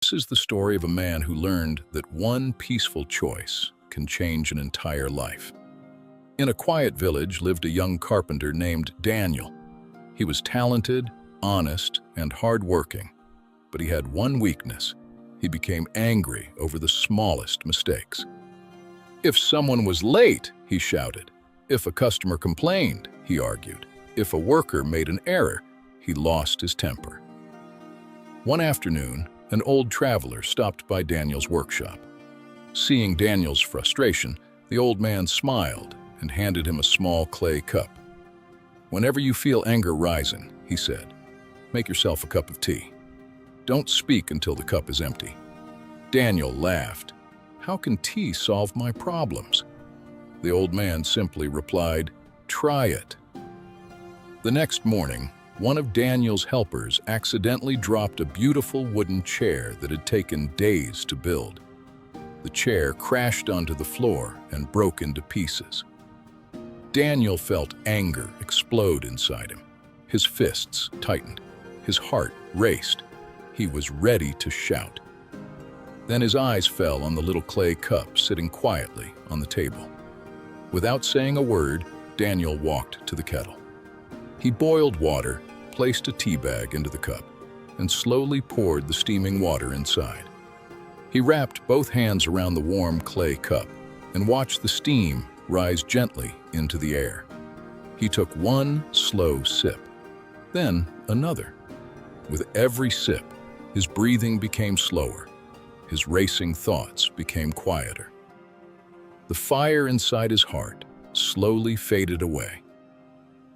This is the story of a man who learned that one peaceful choice can change an entire life. In a quiet village lived a young carpenter named Daniel. He was talented, honest, and hardworking, but he had one weakness. He became angry over the smallest mistakes. If someone was late, he shouted. If a customer complained, he argued. If a worker made an error, he lost his temper. One afternoon, an old traveler stopped by Daniel's workshop. Seeing Daniel's frustration, the old man smiled and handed him a small clay cup. "Whenever you feel anger rising," he said, "make yourself a cup of tea. Don't speak until the cup is empty." Daniel laughed. "How can tea solve my problems?" The old man simply replied, "Try it." The next morning, one of Daniel's helpers accidentally dropped a beautiful wooden chair that had taken days to build. The chair crashed onto the floor and broke into pieces. Daniel felt anger explode inside him. His fists tightened. His heart raced. He was ready to shout. Then his eyes fell on the little clay cup sitting quietly on the table. Without saying a word, Daniel walked to the kettle. He boiled water, placed a tea bag into the cup, and slowly poured the steaming water inside. He wrapped both hands around the warm clay cup and watched the steam rise gently into the air. He took one slow sip, then another. With every sip, his breathing became slower. His racing thoughts became quieter. The fire inside his heart slowly faded away.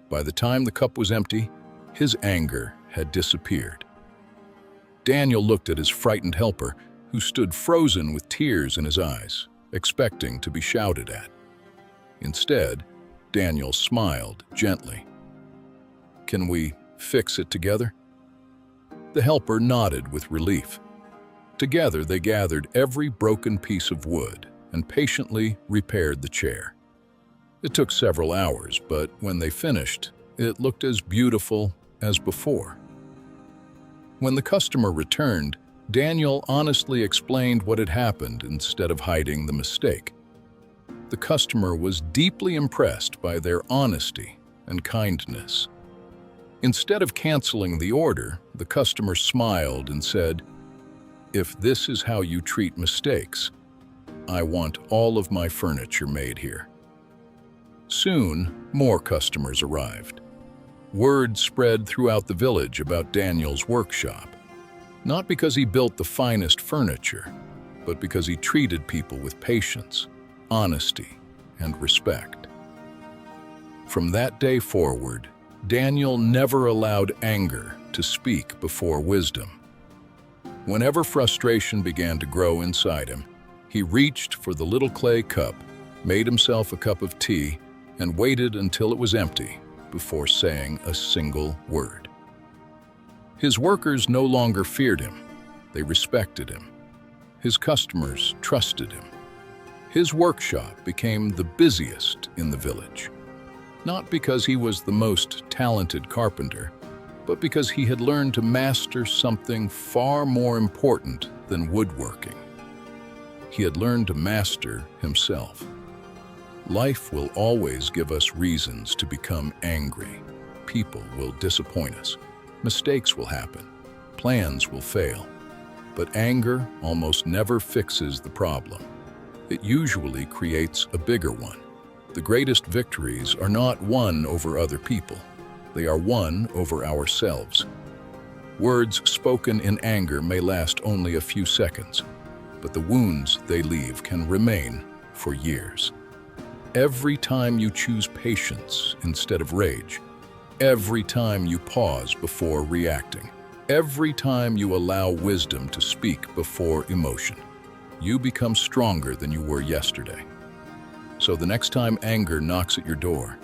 By the time the cup was empty, his anger had disappeared. Daniel looked at his frightened helper, who stood frozen with tears in his eyes, expecting to be shouted at. Instead, Daniel smiled gently. "Can we fix it together?" The helper nodded with relief. Together, they gathered every broken piece of wood and patiently repaired the chair. It took several hours, but when they finished, it looked as beautiful as before. When the customer returned, Daniel honestly explained what had happened instead of hiding the mistake. The customer was deeply impressed by their honesty and kindness. Instead of canceling the order, the customer smiled and said, "If this is how you treat mistakes, I want all of my furniture made here." Soon, more customers arrived. Word spread throughout the village about Daniel's workshop, not because he built the finest furniture, but because he treated people with patience, honesty, and respect. From that day forward, Daniel never allowed anger to speak before wisdom. Whenever frustration began to grow inside him, he reached for the little clay cup, made himself a cup of tea, and waited until it was empty before saying a single word. His workers no longer feared him. They respected him. His customers trusted him. His workshop became the busiest in the village, not because he was the most talented carpenter, but because he had learned to master something far more important than woodworking. He had learned to master himself. Life will always give us reasons to become angry. People will disappoint us. Mistakes will happen. Plans will fail. But anger almost never fixes the problem. It usually creates a bigger one. The greatest victories are not won over other people. They are won over ourselves. Words spoken in anger may last only a few seconds, but the wounds they leave can remain for years. Every time you choose patience instead of rage, every time you pause before reacting, every time you allow wisdom to speak before emotion, you become stronger than you were yesterday. So the next time anger knocks at your door,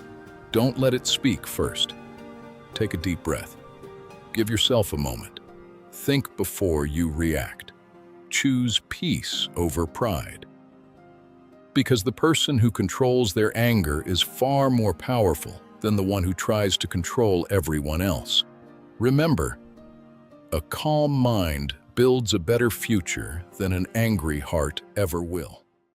don't let it speak first. Take a deep breath. Give yourself a moment. Think before you react. Choose peace over pride. Because the person who controls their anger is far more powerful than the one who tries to control everyone else. Remember, a calm mind builds a better future than an angry heart ever will.